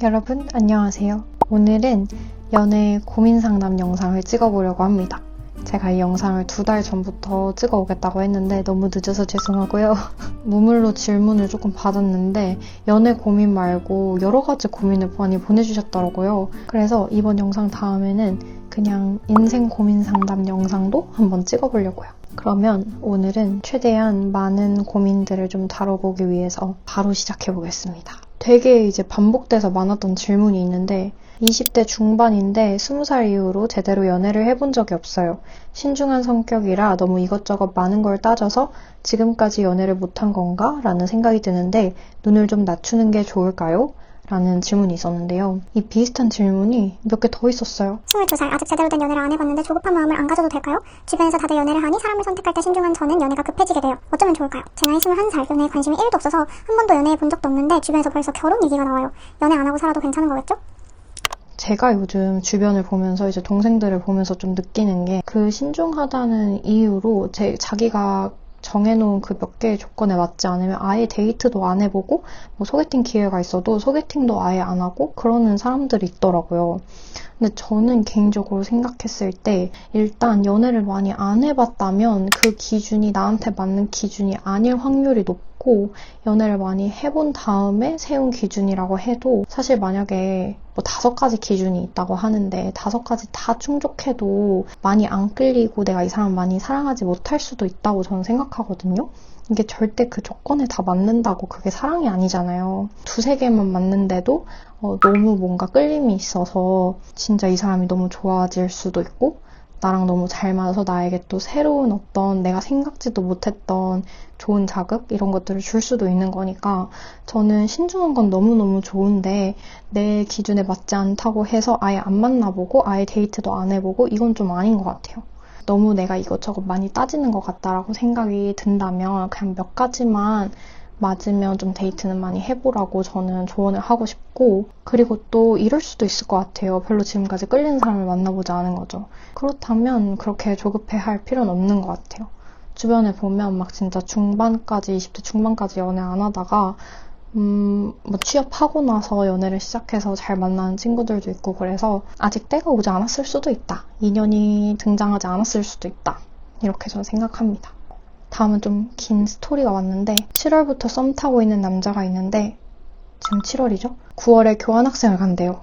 여러분 안녕하세요. 오늘은 연애 고민 상담 영상을 찍어보려고 합니다. 제가 이 영상을 2달 전부터 찍어오겠다고 했는데 너무 늦어서 죄송하고요. 무물로 질문을 조금 받았는데 연애 고민 말고 여러 가지 고민을 많이 보내주셨더라고요. 그래서 이번 영상 다음에는 그냥 인생 고민 상담 영상도 한번 찍어보려고요. 그러면 오늘은 최대한 많은 고민들을 좀 다뤄보기 위해서 바로 시작해보겠습니다. 되게 이제 반복돼서 많았던 질문이 있는데 20대 중반인데 20살 이후로 제대로 연애를 해본 적이 없어요. 신중한 성격이라 너무 이것저것 많은 걸 따져서 지금까지 연애를 못한 건가? 라는 생각이 드는데 눈을 좀 낮추는 게 좋을까요? 라는 질문이 있었는데요. 이 비슷한 질문이 몇 개 더 있었어요. 22살 아직 제대로 된 연애를 안 해봤는데 조급한 마음을 안 가져도 될까요? 주변에서 다들 연애를 하니 사람을 선택할 때 신중한 저는 연애가 급해지게 돼요. 어쩌면 좋을까요? 제 나이 21살, 연애에 관심이 1도 없어서 한 번도 연애해 본 적도 없는데 주변에서 벌써 결혼 얘기가 나와요. 연애 안 하고 살아도 괜찮은 거겠죠? 제가 요즘 주변을 보면서 이제 동생들을 보면서 좀 느끼는 게 그 신중하다는 이유로 자기가 정해놓은 그 몇 개의 조건에 맞지 않으면 아예 데이트도 안 해보고 뭐 소개팅 기회가 있어도 소개팅도 아예 안 하고 그러는 사람들이 있더라고요. 근데 저는 개인적으로 생각했을 때 일단 연애를 많이 안 해봤다면 그 기준이 나한테 맞는 기준이 아닐 확률이 높고 연애를 많이 해본 다음에 세운 기준이라고 해도 사실 만약에 뭐 5가지 기준이 있다고 하는데 5가지 다 충족해도 많이 안 끌리고 내가 이 사람 많이 사랑하지 못할 수도 있다고 저는 생각하거든요. 이게 절대 그 조건에 다 맞는다고 그게 사랑이 아니잖아요. 2-3개만 맞는데도 너무 뭔가 끌림이 있어서 진짜 이 사람이 너무 좋아질 수도 있고 나랑 너무 잘 맞아서 나에게 또 새로운 어떤 내가 생각지도 못했던 좋은 자극 이런 것들을 줄 수도 있는 거니까 저는 신중한 건 너무너무 좋은데 내 기준에 맞지 않다고 해서 아예 안 만나보고 아예 데이트도 안 해보고 이건 좀 아닌 것 같아요. 너무 내가 이것저것 많이 따지는 것 같다라고 생각이 든다면 그냥 몇 가지만 맞으면 좀 데이트는 많이 해보라고 저는 조언을 하고 싶고 그리고 또 이럴 수도 있을 것 같아요. 별로 지금까지 끌리는 사람을 만나보지 않은 거죠. 그렇다면 그렇게 조급해 할 필요는 없는 것 같아요. 주변에 보면 막 진짜 중반까지 20대 중반까지 연애 안 하다가 뭐 취업하고 나서 연애를 시작해서 잘 만나는 친구들도 있고 그래서 아직 때가 오지 않았을 수도 있다. 인연이 등장하지 않았을 수도 있다. 이렇게 저는 생각합니다. 다음은 좀 긴 스토리가 왔는데 7월부터 썸 타고 있는 남자가 있는데 지금 7월이죠? 9월에 교환학생을 간대요.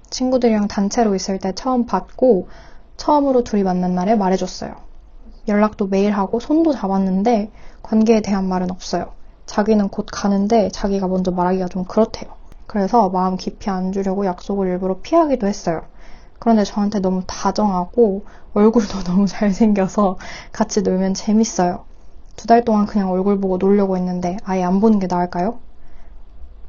친구들이랑 단체로 있을 때 처음 봤고 처음으로 둘이 만난 날에 말해줬어요. 연락도 매일 하고 손도 잡았는데 관계에 대한 말은 없어요. 자기는 곧 가는데 자기가 먼저 말하기가 좀 그렇대요. 그래서 마음 깊이 안 주려고 약속을 일부러 피하기도 했어요. 그런데 저한테 너무 다정하고 얼굴도 너무 잘생겨서 같이 놀면 재밌어요. 2달 동안 그냥 얼굴 보고 놀려고 했는데 아예 안 보는 게 나을까요?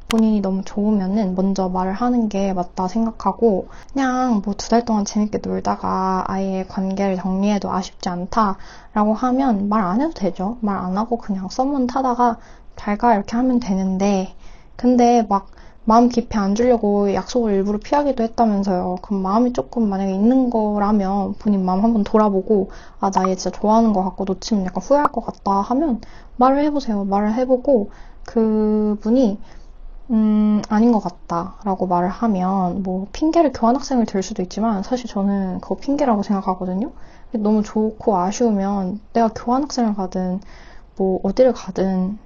본인이 너무 좋으면은 먼저 말을 하는 게 맞다 생각하고 그냥 뭐 2달 동안 재밌게 놀다가 아예 관계를 정리해도 아쉽지 않다라고 하면 말 안 해도 되죠. 말 안 하고 그냥 썸만 타다가 잘 가 이렇게 하면 되는데 근데 막 마음 깊이 안 주려고 약속을 일부러 피하기도 했다면서요. 그럼 마음이 조금 만약에 있는 거라면 본인 마음 한번 돌아보고 아, 나 얘 진짜 좋아하는 것 같고 놓치면 약간 후회할 것 같다 하면 말을 해보세요. 말을 해보고 그분이 아닌 것 같다 라고 말을 하면 뭐 핑계를 교환학생을 들 수도 있지만 사실 저는 그거 핑계라고 생각하거든요. 너무 좋고 아쉬우면 내가 교환학생을 가든 뭐 어디를 가든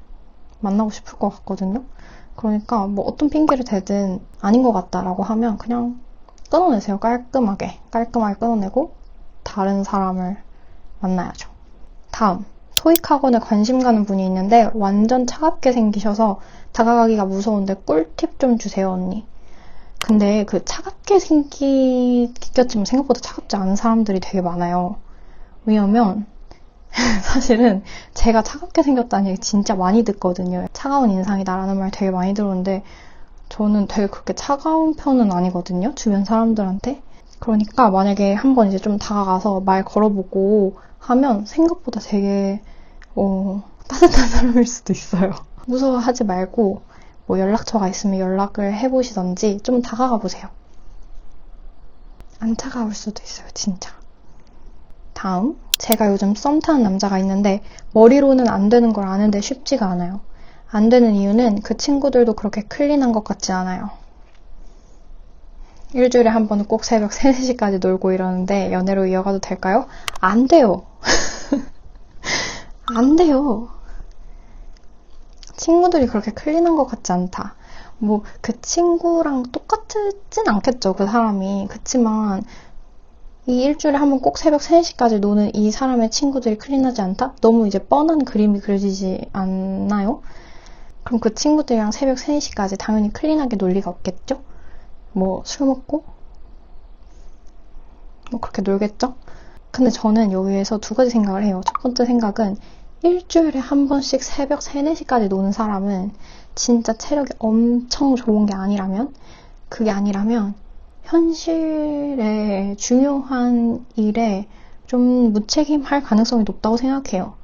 만나고 싶을 것 같거든요. 그러니까 뭐 어떤 핑계를 대든 아닌 것 같다라고 하면 그냥 끊어내세요. 깔끔하게 끊어내고 다른 사람을 만나야죠. 다음, 토익 학원에 관심 가는 분이 있는데 완전 차갑게 생기셔서 다가가기가 무서운데 꿀팁 좀 주세요, 언니. 근데 그 차갑게 생기겠지만 생각보다 차갑지 않은 사람들이 되게 많아요. 왜냐면 사실은 제가 차갑게 생겼다는 얘기 진짜 많이 듣거든요. 차가운 인상이다라는 말 되게 많이 들었는데 저는 되게 그렇게 차가운 편은 아니거든요. 주변 사람들한테. 그러니까 만약에 한번 이제 좀 다가가서 말 걸어보고 하면 생각보다 되게 따뜻한 사람일 수도 있어요. 무서워하지 말고 뭐 연락처가 있으면 연락을 해보시던지 좀 다가가 보세요. 안 차가울 수도 있어요, 진짜. 제가 요즘 썸 타는 남자가 있는데 머리로는 안 되는 걸 아는데 쉽지가 않아요. 안 되는 이유는 그 친구들도 그렇게 클린한 것 같지 않아요. 일주일에 한 번은 꼭 새벽 3, 4시까지 놀고 이러는데 연애로 이어가도 될까요? 안 돼요. 안 돼요. 친구들이 그렇게 클린한 것 같지 않다. 뭐 그 친구랑 똑같진 않겠죠, 그 사람이. 그치만 이 일주일에 한 번 꼭 새벽 3시까지 노는 이 사람의 친구들이 클린하지 않다? 너무 이제 뻔한 그림이 그려지지 않나요? 그럼 그 친구들이랑 새벽 3시까지 당연히 클린하게 놀 리가 없겠죠? 뭐 술 먹고? 뭐 그렇게 놀겠죠? 근데 저는 여기에서 두 가지 생각을 해요. 첫 번째 생각은 일주일에 한 번씩 새벽 3, 4시까지 노는 사람은 진짜 체력이 엄청 좋은 게 아니라면, 그게 아니라면 현실의 중요한 일에 좀 무책임할 가능성이 높다고 생각해요.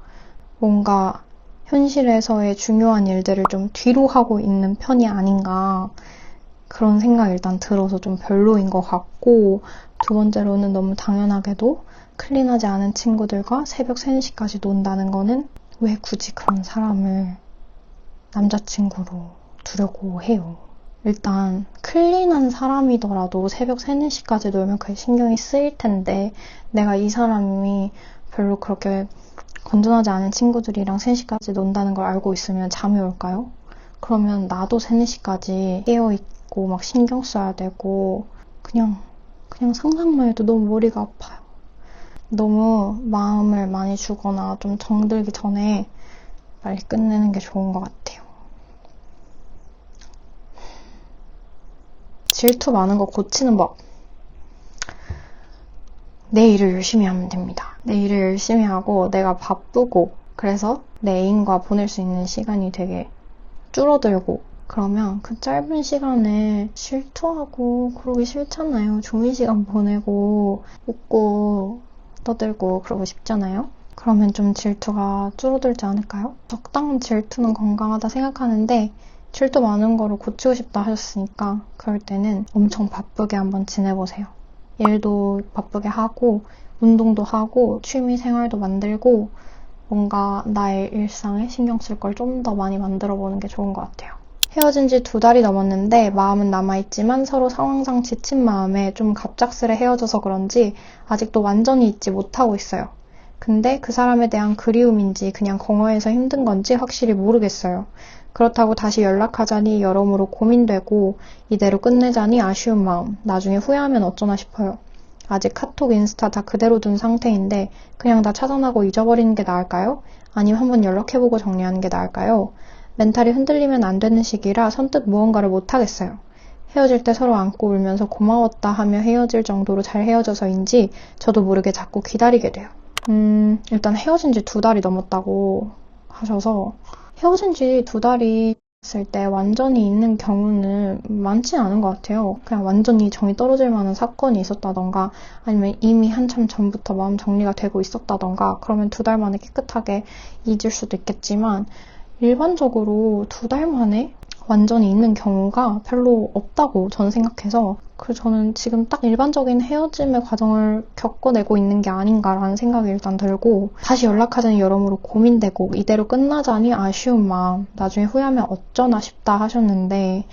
뭔가 현실에서의 중요한 일들을 좀 뒤로 하고 있는 편이 아닌가, 그런 생각이 일단 들어서 좀 별로인 것 같고, 두 번째로는 너무 당연하게도 클린하지 않은 친구들과 새벽 3, 4시까지 논다는 거는 왜 굳이 그런 사람을 남자친구로 두려고 해요. 일단 클린한 사람이더라도 새벽 3, 4시까지 놀면 그게 신경이 쓰일 텐데, 내가 이 사람이 별로 그렇게 건전하지 않은 친구들이랑 3시까지 논다는 걸 알고 있으면 잠이 올까요? 그러면 나도 3, 4시까지 깨어있고 막 신경 써야 되고, 그냥 상상만 해도 너무 머리가 아파요. 너무 마음을 많이 주거나 좀 정들기 전에 빨리 끝내는 게 좋은 것 같아요. 질투 많은 거 고치는 법. 내 일을 열심히 하면 됩니다. 내 일을 열심히 하고 내가 바쁘고 그래서 내 애인과 보낼 수 있는 시간이 되게 줄어들고, 그러면 그 짧은 시간에 질투하고 그러기 싫잖아요. 좋은 시간 보내고 웃고 떠들고 그러고 싶잖아요. 그러면 좀 질투가 줄어들지 않을까요? 적당한 질투는 건강하다 생각하는데, 질투 많은 거를 고치고 싶다 하셨으니까 그럴 때는 엄청 바쁘게 한번 지내보세요. 일도 바쁘게 하고 운동도 하고 취미 생활도 만들고 뭔가 나의 일상에 신경 쓸 걸 좀 더 많이 만들어 보는 게 좋은 것 같아요. 헤어진 지 2달이 넘었는데 마음은 남아있지만 서로 상황상 지친 마음에 좀 갑작스레 헤어져서 그런지 아직도 완전히 잊지 못하고 있어요. 근데 그 사람에 대한 그리움인지 그냥 공허해서 힘든 건지 확실히 모르겠어요. 그렇다고 다시 연락하자니 여러모로 고민되고 이대로 끝내자니 아쉬운 마음, 나중에 후회하면 어쩌나 싶어요. 아직 카톡, 인스타 다 그대로 둔 상태인데 그냥 다 차단하고 잊어버리는 게 나을까요? 아니면 한번 연락해보고 정리하는 게 나을까요? 멘탈이 흔들리면 안 되는 시기라 선뜻 무언가를 못하겠어요. 헤어질 때 서로 안고 울면서 고마웠다 하며 헤어질 정도로 잘 헤어져서인지 저도 모르게 자꾸 기다리게 돼요. 일단 헤어진 지 2달이 넘었다고 하셔서, 헤어진 지 2달이 됐을 때 완전히 있는 경우는 많지 않은 것 같아요. 그냥 완전히 정이 떨어질 만한 사건이 있었다던가 아니면 이미 한참 전부터 마음 정리가 되고 있었다던가 그러면 2달 만에 깨끗하게 잊을 수도 있겠지만, 일반적으로 2달 만에 완전히 있는 경우가 별로 없다고 저는 생각해서, 그래서 저는 지금 딱 일반적인 헤어짐의 과정을 겪어내고 있는 게 아닌가라는 생각이 일단 들고, 다시 연락하자니 여러모로 고민되고 이대로 끝나자니 아쉬운 마음, 나중에 후회하면 어쩌나 싶다 하셨는데,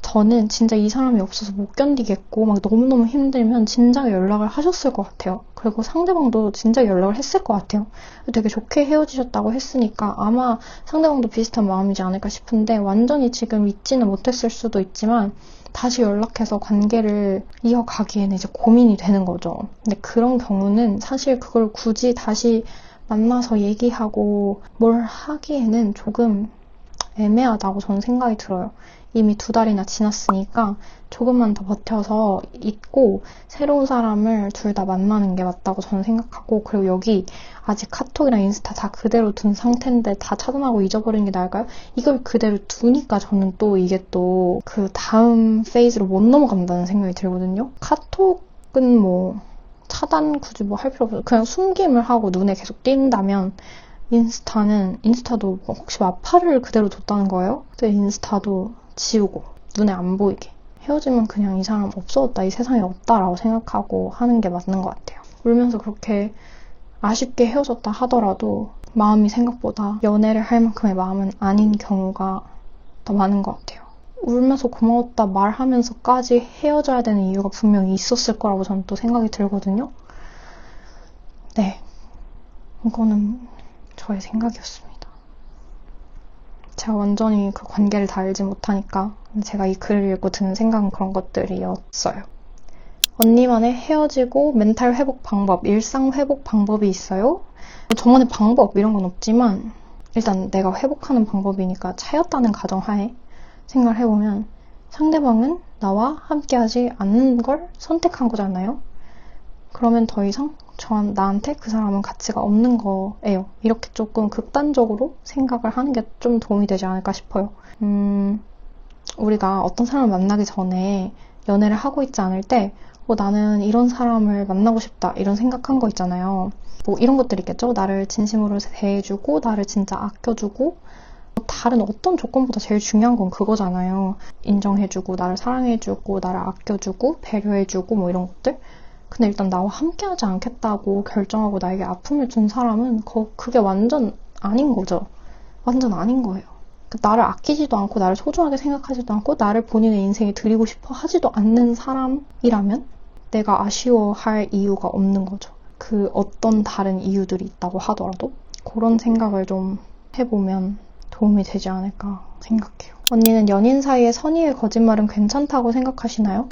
저는 진짜 이 사람이 없어서 못 견디겠고 막 너무너무 힘들면 진작에 연락을 하셨을 것 같아요. 그리고 상대방도 진작에 연락을 했을 것 같아요. 되게 좋게 헤어지셨다고 했으니까 아마 상대방도 비슷한 마음이지 않을까 싶은데, 완전히 지금 잊지는 못했을 수도 있지만 다시 연락해서 관계를 이어가기에는 이제 고민이 되는 거죠. 근데 그런 경우는 사실 그걸 굳이 다시 만나서 얘기하고 뭘 하기에는 조금 애매하다고 저는 생각이 들어요. 이미 2달이나 지났으니까 조금만 더 버텨서 잊고 새로운 사람을 둘 다 만나는 게 맞다고 저는 생각하고, 그리고 여기 아직 카톡이랑 인스타 다 그대로 둔 상태인데 다 차단하고 잊어버리는 게 나을까요? 이걸 그대로 두니까 저는 또 이게 또 그 다음 페이지로 못 넘어간다는 생각이 들거든요. 카톡은 뭐 차단 굳이 뭐 할 필요 없어요. 그냥 숨김을 하고 눈에 계속 띈다면, 인스타도 혹시 마파를 그대로 뒀다는 거예요? 근데 인스타도 지우고 눈에 안 보이게 헤어지면 그냥 이 사람 없어졌다, 이 세상에 없다라고 생각하고 하는 게 맞는 것 같아요. 울면서 그렇게 아쉽게 헤어졌다 하더라도 마음이 생각보다 연애를 할 만큼의 마음은 아닌 경우가 더 많은 것 같아요. 울면서 고마웠다 말하면서까지 헤어져야 되는 이유가 분명히 있었을 거라고 저는 또 생각이 들거든요. 네, 이거는 저의 생각이었습니다. 제가 완전히 그 관계를 다 알지 못하니까 제가 이 글을 읽고 드는 생각은 그런 것들이었어요. 언니만의 헤어지고 멘탈 회복 방법, 일상 회복 방법이 있어요? 저만의 방법 이런 건 없지만 일단 내가 회복하는 방법이니까 차였다는 가정하에 생각을 해보면 상대방은 나와 함께하지 않는 걸 선택한 거잖아요. 그러면 더 이상 나한테 그 사람은 가치가 없는 거예요. 이렇게 조금 극단적으로 생각을 하는 게 좀 도움이 되지 않을까 싶어요. 우리가 어떤 사람을 만나기 전에 연애를 하고 있지 않을 때 나는 이런 사람을 만나고 싶다 이런 생각한 거 있잖아요. 뭐 이런 것들 있겠죠. 나를 진심으로 대해주고 나를 진짜 아껴주고 다른 어떤 조건보다 제일 중요한 건 그거잖아요. 인정해주고 나를 사랑해주고 나를 아껴주고 배려해주고 뭐 이런 것들. 근데 일단 나와 함께하지 않겠다고 결정하고 나에게 아픔을 준 사람은 그게 완전 아닌 거죠. 완전 아닌 거예요. 나를 아끼지도 않고 나를 소중하게 생각하지도 않고 나를 본인의 인생에 드리고 싶어 하지도 않는 사람이라면 내가 아쉬워할 이유가 없는 거죠. 그 어떤 다른 이유들이 있다고 하더라도 그런 생각을 좀 해보면 도움이 되지 않을까 생각해요. 언니는 연인 사이에 선의의 거짓말은 괜찮다고 생각하시나요?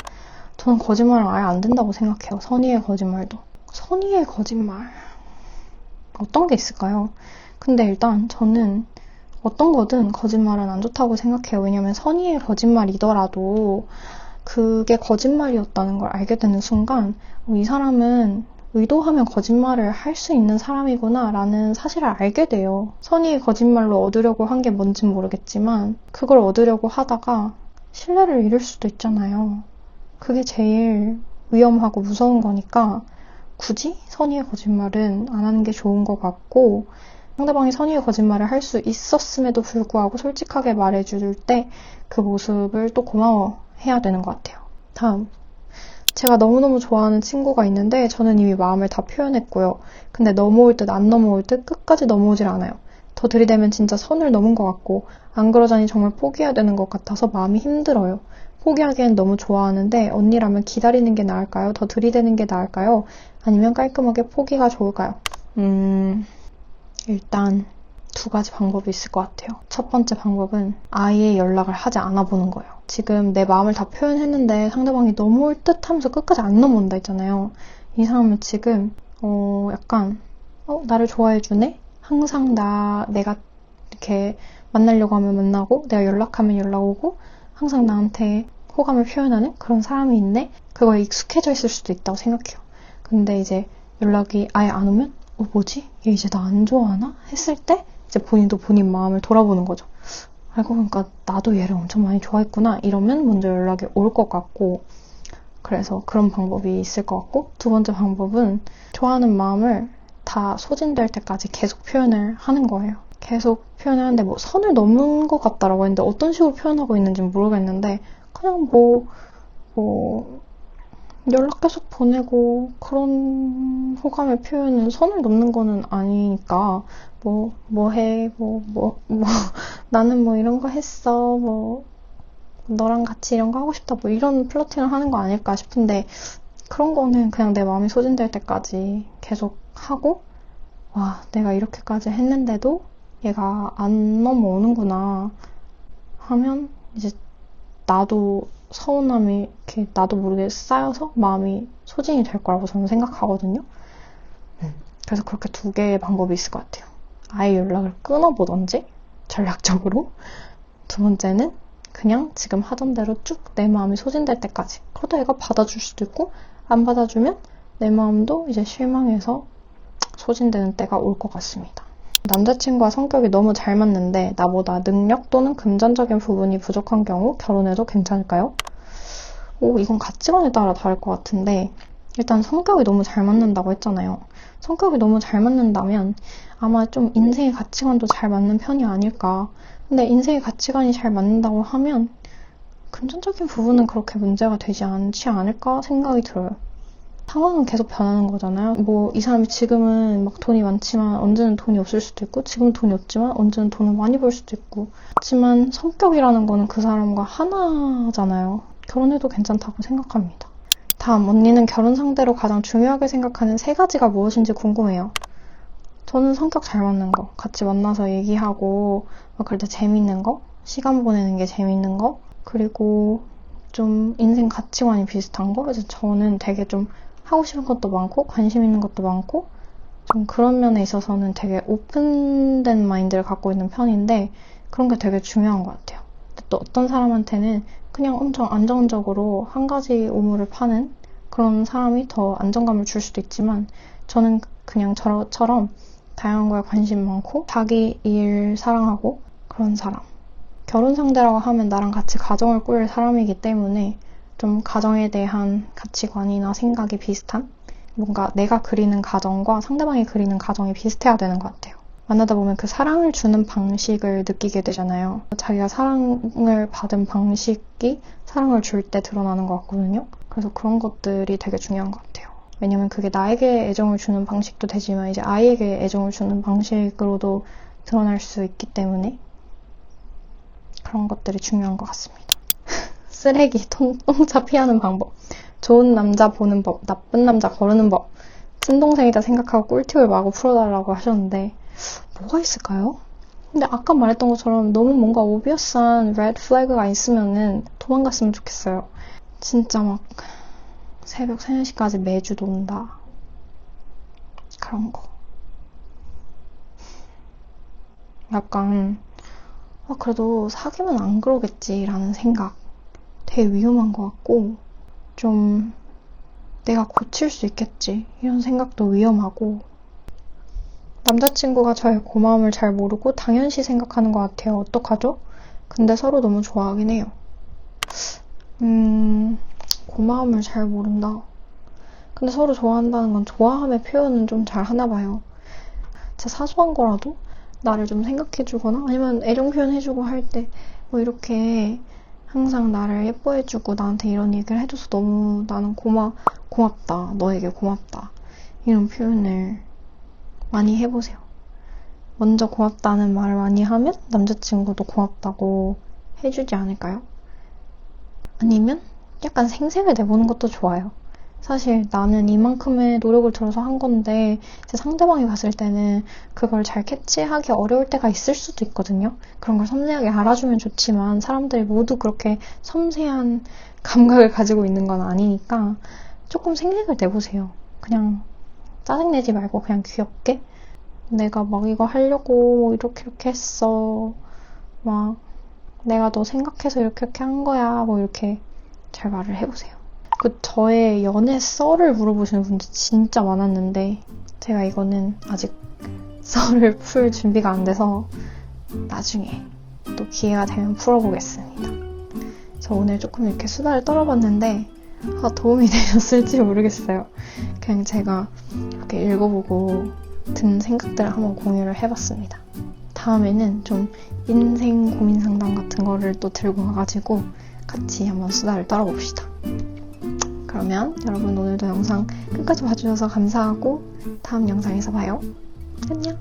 저는 거짓말은 아예 안 된다고 생각해요. 선의의 거짓말도. 선의의 거짓말. 어떤 게 있을까요? 근데 일단 저는 어떤 거든 거짓말은 안 좋다고 생각해요. 왜냐면 선의의 거짓말이더라도 그게 거짓말이었다는 걸 알게 되는 순간 이 사람은 의도하면 거짓말을 할 수 있는 사람이구나 라는 사실을 알게 돼요. 선의의 거짓말로 얻으려고 한 게 뭔진 모르겠지만 그걸 얻으려고 하다가 신뢰를 잃을 수도 있잖아요. 그게 제일 위험하고 무서운 거니까 굳이 선의의 거짓말은 안 하는 게 좋은 것 같고 상대방이 선의의 거짓말을 할 수 있었음에도 불구하고 솔직하게 말해줄 때 그 모습을 또 고마워해야 되는 것 같아요. 다음. 제가 너무너무 좋아하는 친구가 있는데 저는 이미 마음을 다 표현했고요. 근데 넘어올 듯 안 넘어올 듯 끝까지 넘어오질 않아요. 더 들이대면 진짜 선을 넘은 것 같고 안 그러자니 정말 포기해야 되는 것 같아서 마음이 힘들어요. 포기하기엔 너무 좋아하는데 언니라면 기다리는 게 나을까요? 더 들이대는 게 나을까요? 아니면 깔끔하게 포기가 좋을까요? 일단 두 가지 방법이 있을 것 같아요. 첫 번째 방법은 아예 연락을 하지 않아 보는 거예요. 지금 내 마음을 다 표현했는데 상대방이 넘어올 듯 하면서 끝까지 안 넘어온다 했잖아요. 이 사람은 지금 약간 나를 좋아해주네? 항상 내가 이렇게 만나려고 하면 만나고 내가 연락하면 연락 오고 항상 나한테 호감을 표현하는 그런 사람이 있네? 그거에 익숙해져 있을 수도 있다고 생각해요. 근데 이제 연락이 아예 안 오면 뭐지? 얘 이제 나 안 좋아하나? 했을 때 이제 본인도 본인 마음을 돌아보는 거죠. 알고 보니까 나도 얘를 엄청 많이 좋아했구나 이러면 먼저 연락이 올 것 같고 그래서 그런 방법이 있을 것 같고 두 번째 방법은 좋아하는 마음을 다 소진될 때까지 계속 표현을 하는 거예요. 계속 표현하는데 뭐 선을 넘은 것 같다라고 했는데 어떤 식으로 표현하고 있는지는 모르겠는데 그냥 연락 계속 보내고 그런 호감의 표현은 선을 넘는 거는 아니니까 뭐해 나는 뭐 이런 거 했어 너랑 같이 이런 거 하고 싶다 이런 플러팅을 하는 거 아닐까 싶은데 그런 거는 그냥 내 마음이 소진될 때까지 계속 하고 와 내가 이렇게까지 했는데도 얘가 안 넘어오는구나 하면 이제 나도 서운함이 이렇게 나도 모르게 쌓여서 마음이 소진이 될 거라고 저는 생각하거든요. 그래서 그렇게 두 개의 방법이 있을 것 같아요. 아예 연락을 끊어보던지 전략적으로 두 번째는 그냥 지금 하던 대로 쭉 내 마음이 소진될 때까지 그러다 얘가 받아줄 수도 있고 안 받아주면 내 마음도 이제 실망해서 소진되는 때가 올 것 같습니다. 남자친구와 성격이 너무 잘 맞는데 나보다 능력 또는 금전적인 부분이 부족한 경우 결혼해도 괜찮을까요? 이건 가치관에 따라 다를 것 같은데 일단 성격이 너무 잘 맞는다고 했잖아요. 성격이 너무 잘 맞는다면 아마 좀 인생의 가치관도 잘 맞는 편이 아닐까. 근데 인생의 가치관이 잘 맞는다고 하면 금전적인 부분은 그렇게 문제가 되지 않지 않을까 생각이 들어요. 상황은 계속 변하는 거잖아요. 뭐 이 사람이 지금은 막 돈이 많지만 언제는 돈이 없을 수도 있고, 지금은 돈이 없지만 언제는 돈을 많이 벌 수도 있고. 하지만 성격이라는 거는 그 사람과 하나잖아요. 결혼해도 괜찮다고 생각합니다. 다음, 언니는 결혼 상대로 가장 중요하게 생각하는 3가지가 무엇인지 궁금해요. 저는 성격 잘 맞는 거, 같이 만나서 얘기하고 막 그럴 때 재밌는 거, 시간 보내는 게 재밌는 거, 그리고 좀 인생 가치관이 비슷한 거. 그래서 저는 되게 좀 하고 싶은 것도 많고 관심 있는 것도 많고 좀 그런 면에 있어서는 되게 오픈된 마인드를 갖고 있는 편인데, 그런 게 되게 중요한 것 같아요. 근데 또 어떤 사람한테는 그냥 엄청 안정적으로 한 가지 우물을 파는 그런 사람이 더 안정감을 줄 수도 있지만, 저는 그냥 저처럼 다양한 거에 관심 많고 자기 일 사랑하고 그런 사람. 결혼 상대라고 하면 나랑 같이 가정을 꾸릴 사람이기 때문에 좀 가정에 대한 가치관이나 생각이 비슷한, 뭔가 내가 그리는 가정과 상대방이 그리는 가정이 비슷해야 되는 것 같아요. 만나다 보면 그 사랑을 주는 방식을 느끼게 되잖아요. 자기가 사랑을 받은 방식이 사랑을 줄 때 드러나는 것 같거든요. 그래서 그런 것들이 되게 중요한 것 같아요. 왜냐면 그게 나에게 애정을 주는 방식도 되지만 이제 아이에게 애정을 주는 방식으로도 드러날 수 있기 때문에 그런 것들이 중요한 것 같습니다. 쓰레기, 똥차 피하는 방법, 좋은 남자 보는 법, 나쁜 남자 거르는 법, 친동생이다 생각하고 꿀팁을 마구 풀어달라고 하셨는데 뭐가 있을까요? 근데 아까 말했던 것처럼 너무 뭔가 오비어스한 레드 플래그가 있으면은 도망갔으면 좋겠어요. 진짜 막 새벽 3, 4시까지 매주 논다. 그런 거. 약간 그래도 사귀면 안 그러겠지라는 생각. 되게 위험한 것 같고, 좀 내가 고칠 수 있겠지 이런 생각도 위험하고, 남자친구가 저의 고마움을 잘 모르고 당연시 생각하는 것 같아요. 어떡하죠? 근데 서로 너무 좋아하긴 해요. 고마움을 잘 모른다. 근데 서로 좋아한다는 건 좋아함의 표현은 좀 잘 하나 봐요. 진짜 사소한 거라도 나를 좀 생각해주거나 아니면 애정 표현해주고 할 때 뭐 이렇게 항상 나를 예뻐해주고 나한테 이런 얘기를 해줘서 너무 나는 고맙다. 너에게 고맙다. 이런 표현을 많이 해보세요. 먼저 고맙다는 말을 많이 하면 남자친구도 고맙다고 해주지 않을까요? 아니면 약간 생색을 내보는 것도 좋아요. 사실 나는 이만큼의 노력을 들어서 한 건데 이제 상대방이 봤을 때는 그걸 잘 캐치하기 어려울 때가 있을 수도 있거든요. 그런 걸 섬세하게 알아주면 좋지만 사람들이 모두 그렇게 섬세한 감각을 가지고 있는 건 아니니까 조금 생색을 내보세요. 그냥 짜증내지 말고 그냥 귀엽게 내가 막 이거 하려고 이렇게 했어. 막 내가 너 생각해서 이렇게 한 거야. 뭐 이렇게 잘 말을 해보세요. 저의 연애 썰을 물어보시는 분들 진짜 많았는데 제가 이거는 아직 썰을 풀 준비가 안 돼서 나중에 또 기회가 되면 풀어보겠습니다. 저 오늘 조금 이렇게 수다를 떨어봤는데 도움이 되셨을지 모르겠어요. 그냥 제가 이렇게 읽어보고 든 생각들을 한번 공유를 해봤습니다. 다음에는 좀 인생 고민 상담 같은 거를 또 들고 와가지고 같이 한번 수다를 떨어봅시다. 그러면 여러분 오늘도 영상 끝까지 봐주셔서 감사하고 다음 영상에서 봐요. 안녕.